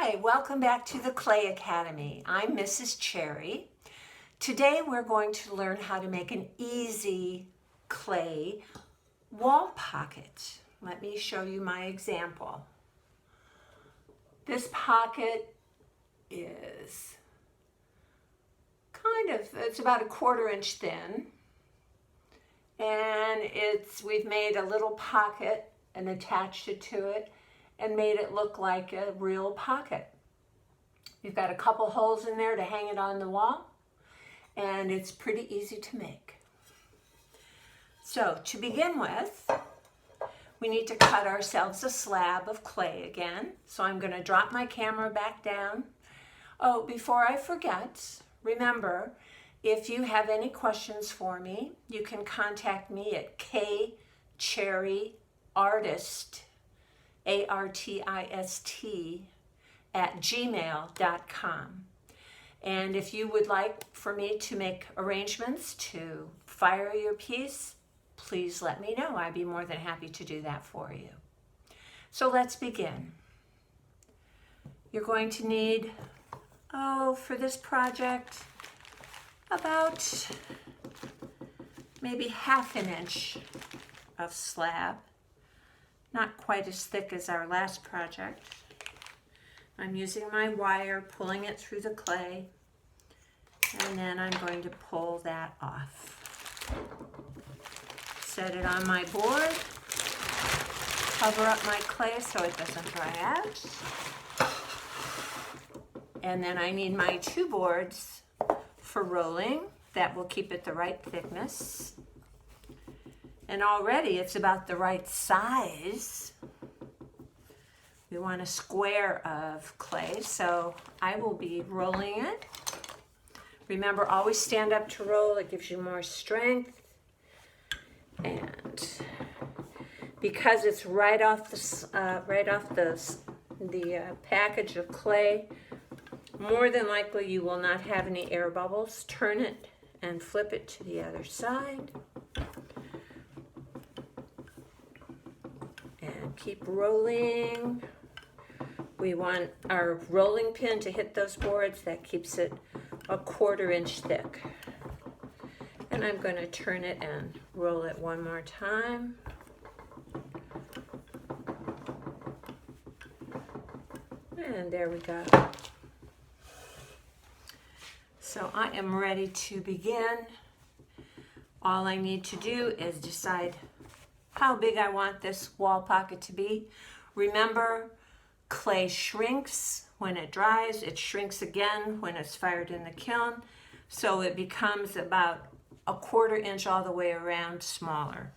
Hi, welcome back to the Clay Academy. I'm Mrs. Cherry. Today we're going to learn how to make an easy clay wall pocket. Let me show you my example. This pocket is it's about 1/4 inch thin, and we've made a little pocket and attached it to it and made it look like a real pocket. You've got a couple holes in there to hang it on the wall, and it's pretty easy to make. So to begin with, we need to cut ourselves a slab of clay again. So I'm going to drop my camera back down. Oh, before I forget, remember, if you have any questions for me, you can contact me at kcherryartist, ARTIST, @gmail.com. And if you would like for me to make arrangements to fire your piece, please let me know. I'd be more than happy to do that for you. So let's begin. You're going to need, for this project, about maybe 1/2 inch of slab. Not quite as thick as our last project. I'm using my wire, pulling it through the clay, and then I'm going to pull that off. Set it on my board, cover up my clay so it doesn't dry out. And then I need my 2 boards for rolling. That will keep it the right thickness. And already it's about the right size. We want a square of clay, so I will be rolling it. Remember, always stand up to roll. It gives you more strength. And because it's right off the package of clay, more than likely you will not have any air bubbles. Turn it and flip it to the other side. And keep rolling. We want our rolling pin to hit those boards. That keeps it 1/4 inch thick. And I'm going to turn it and roll it one more time. And there we go. So I am ready to begin. All I need to do is decide how big I want this wall pocket to be. Remember, clay shrinks when it dries. It shrinks again when it's fired in the kiln. So it becomes about 1/4 inch all the way around smaller.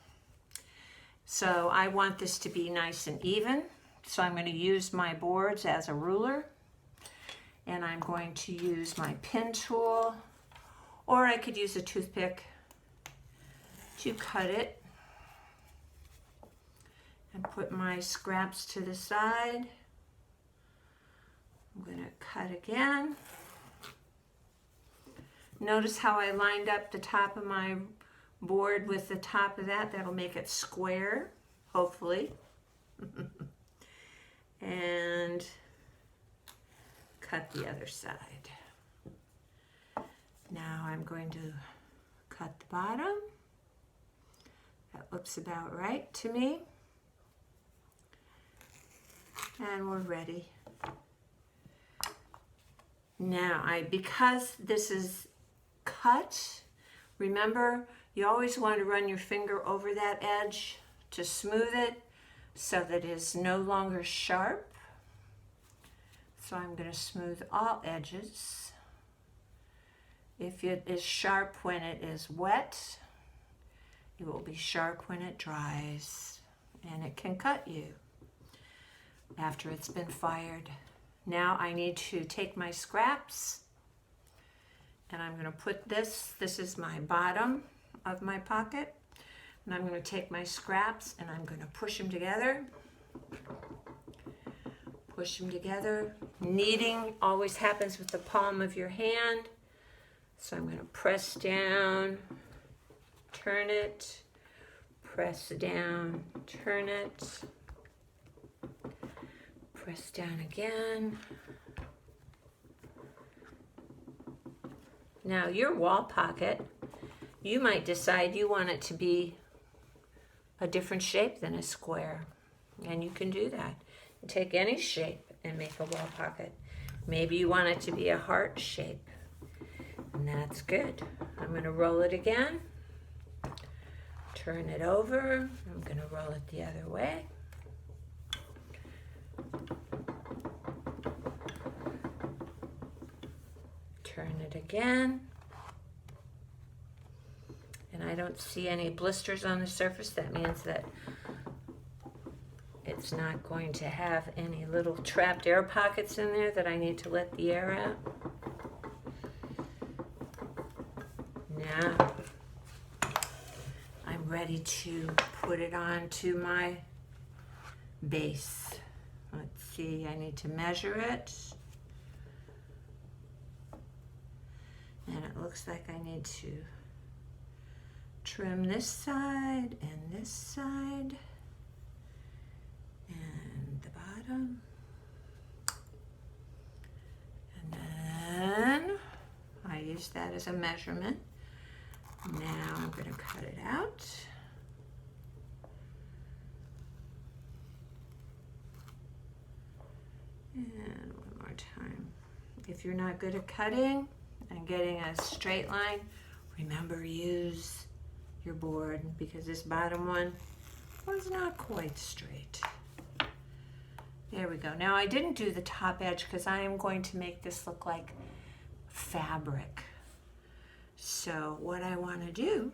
So I want this to be nice and even. So I'm going to use my boards as a ruler. And I'm going to use my pin tool, or I could use a toothpick to cut it. And put my scraps to the side. I'm going to cut again. Notice how I lined up the top of my board with the top of that. That'll make it square, hopefully. And cut the other side. Now I'm going to cut the bottom. That looks about right to me. And we're ready. Now, because this is cut, remember, you always want to run your finger over that edge to smooth it so that it is no longer sharp. So I'm going to smooth all edges. If it is sharp when it is wet, it will be sharp when it dries, and it can cut you after it's been fired. Now I need to take my scraps, and I'm going to put this is my bottom of my pocket, and I'm going to take my scraps and I'm going to push them together. Push them together. Kneading always happens with the palm of your hand. So I'm going to press down, turn it, press down, turn it, Press down again. Now your wall pocket, you might decide you want it to be a different shape than a square. And you can do that. Take any shape and make a wall pocket. Maybe you want it to be a heart shape. And that's good. I'm going to roll it again. Turn it over. I'm going to roll it the other way. Turn it again. And I don't see any blisters on the surface. That means that it's not going to have any little trapped air pockets in there that I need to let the air out. Now, I'm ready to put it onto my base. Let's see, I need to measure it. And it looks like I need to trim this side and this side and the bottom. And then I use that as a measurement. Now I'm going to cut it out. And one more time. If you're not good at cutting and getting a straight line, remember, use your board, because this bottom one was not quite straight. There we go. Now I didn't do the top edge because I am going to make this look like fabric. So what I want to do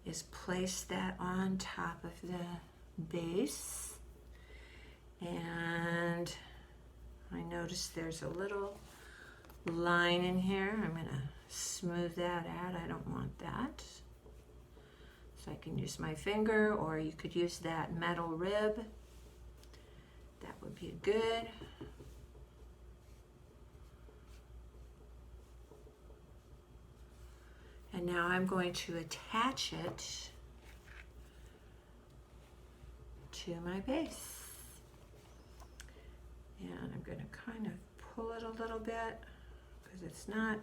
is place that on top of the base. And I notice there's a little line in here. I'm going to smooth that out. I don't want that. So I can use my finger, or you could use that metal rib. That would be good. And now I'm going to attach it to my base. And I'm going to kind of pull it a little bit because it's not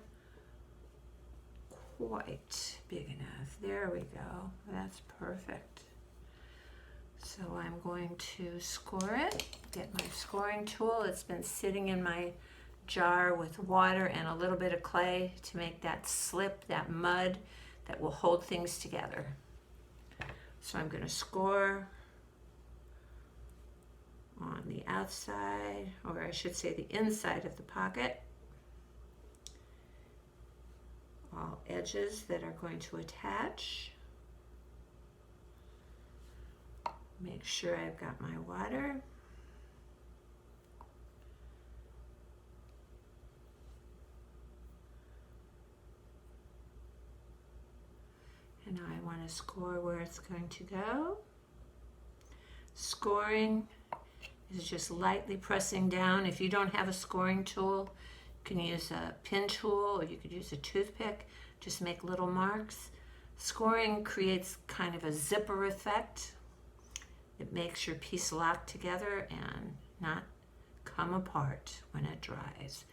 quite big enough. There we go. That's perfect. So I'm going to score it. Get my scoring tool. It's been sitting in my jar with water and a little bit of clay to make that slip, that mud that will hold things together. So I'm going to score on the outside, or I should say the inside of the pocket. All edges that are going to attach. Make sure I've got my water. And now I want to score where it's going to go. Scoring is just lightly pressing down. If you don't have a scoring tool, you can use a pin tool, or you could use a toothpick. Just make little marks. Scoring creates kind of a zipper effect. It makes your piece lock together and not come apart when it dries.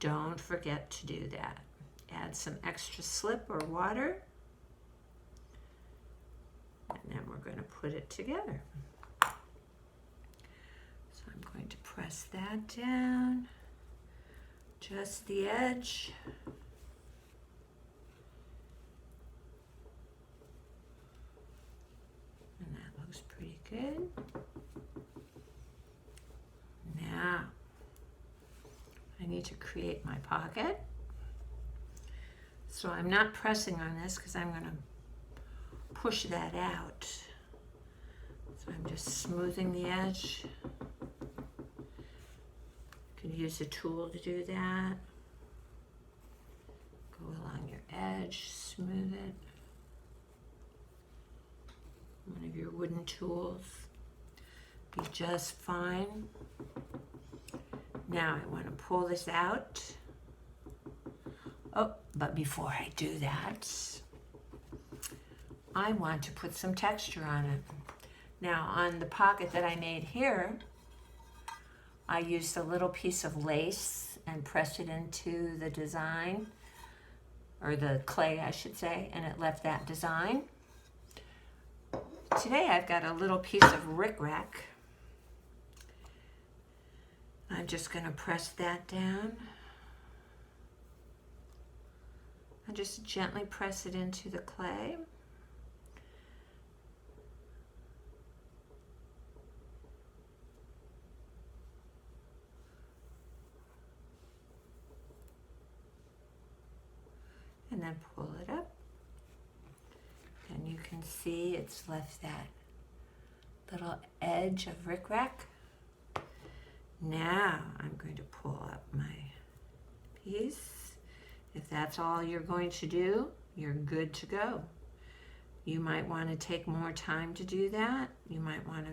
Don't forget to do that. Add some extra slip or water. And then we're going to put it together. So I'm going to press that down, just the edge. And that looks pretty good. Now, I need to create my pocket. So I'm not pressing on this because I'm going to push that out. So I'm just smoothing the edge. You can use a tool to do that. Go along your edge, smooth it. One of your wooden tools. Be just fine. Now I want to pull this out. Oh, but before I do that, I want to put some texture on it. Now on the pocket that I made here, I used a little piece of lace and pressed it into the design, or the clay I should say, and it left that design. Today I've got a little piece of rickrack. I'm just going to press that down. And just gently press it into the clay. And then pull it up. And you can see it's left that little edge of rickrack. Now I'm going to pull up my piece. If that's all you're going to do, you're good to go. You might want to take more time to do that. You might want to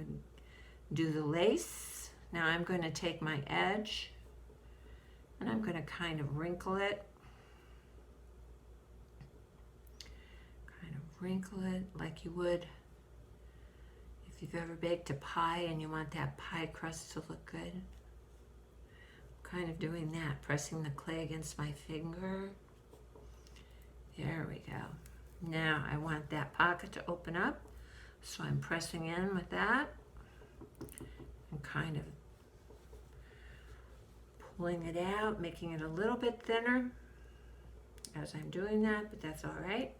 do the lace. Now I'm going to take my edge and I'm going to kind of wrinkle it. Wrinkle it like you would if you've ever baked a pie and you want that pie crust to look good. I'm kind of doing that, pressing the clay against my finger. There we go. Now I want that pocket to open up, so I'm pressing in with that and kind of pulling it out, making it a little bit thinner as I'm doing that, but that's all right.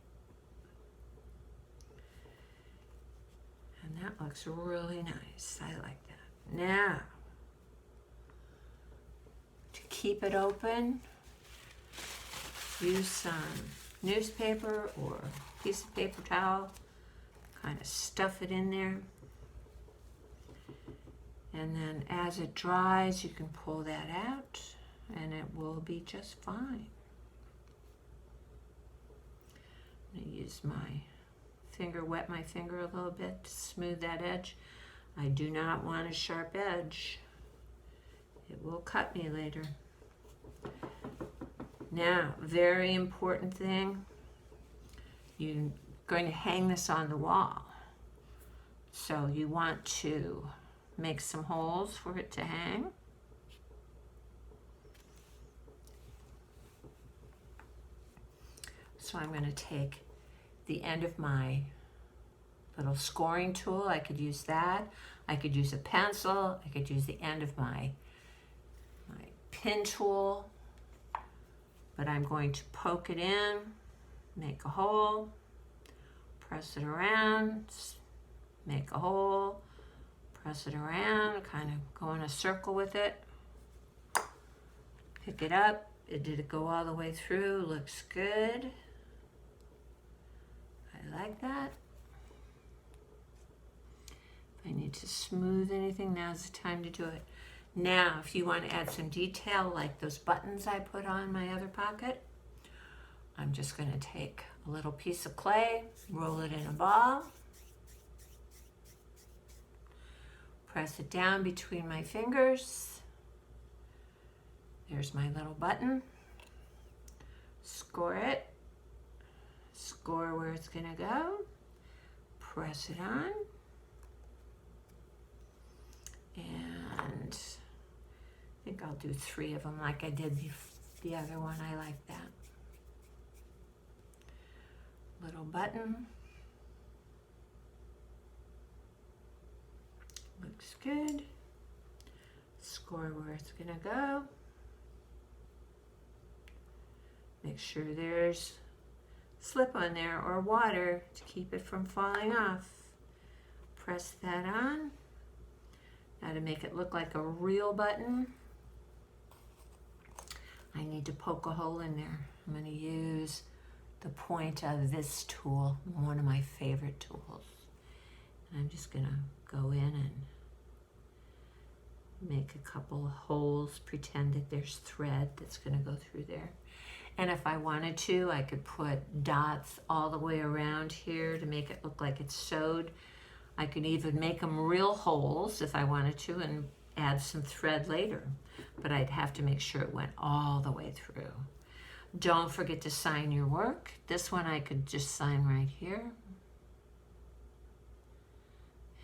And that looks really nice. I like that. Now, to keep it open, use some newspaper or a piece of paper towel. Kind of stuff it in there. And then as it dries, you can pull that out and it will be just fine. I'm going to use my finger, wet my finger a little bit to smooth that edge. I do not want a sharp edge. It will cut me later. Now, very important thing, you're going to hang this on the wall. So you want to make some holes for it to hang. So I'm going to take the end of my little scoring tool. I could use that. I could use a pencil. I could use the end of my pin tool. But I'm going to poke it in, make a hole, press it around, make a hole, press it around, kind of go in a circle with it. Pick it up. Did it go all the way through? Looks good. I like that. If I need to smooth anything, now's the time to do it. Now, if you want to add some detail like those buttons I put on my other pocket, I'm just going to take a little piece of clay, roll it in a ball, press it down between my fingers. There's my little button. Score it. Score where it's going to go. Press it on. And I think I'll do 3 of them like I did the other one. I like that. Little button. Looks good. Score where it's going to go. Make sure there's slip on there or water to keep it from falling off. Press that on. Now to make it look like a real button, I need to poke a hole in there. I'm going to use the point of this tool, one of my favorite tools. And I'm just going to go in and make a couple of holes, pretend that there's thread that's going to go through there. And if I wanted to, I could put dots all the way around here to make it look like it's sewed. I could even make them real holes if I wanted to and add some thread later. But I'd have to make sure it went all the way through. Don't forget to sign your work. This one I could just sign right here.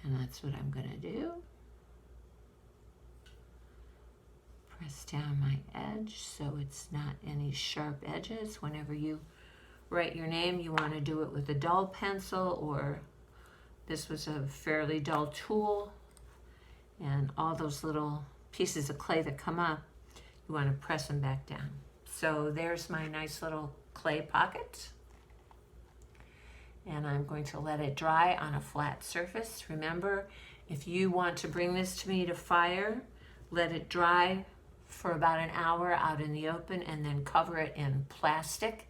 And that's what I'm going to do. Press down my edge so it's not any sharp edges. Whenever you write your name, you want to do it with a dull pencil, or this was a fairly dull tool. And all those little pieces of clay that come up, you want to press them back down. So there's my nice little clay pocket. And I'm going to let it dry on a flat surface. Remember, if you want to bring this to me to fire, let it dry for about an hour out in the open and then cover it in plastic.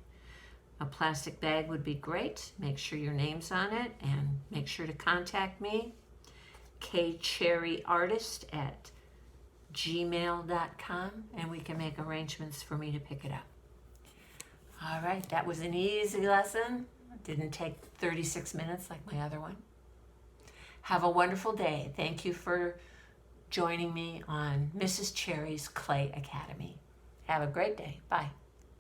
A plastic bag would be great. Make sure your name's on it and make sure to contact me, kcherryartist@gmail.com, and we can make arrangements for me to pick it up. All right, that was an easy lesson. Didn't take 36 minutes like my other one. Have a wonderful day. Thank you for joining me on Mrs. Cherry's Clay Academy. Have a great day. Bye.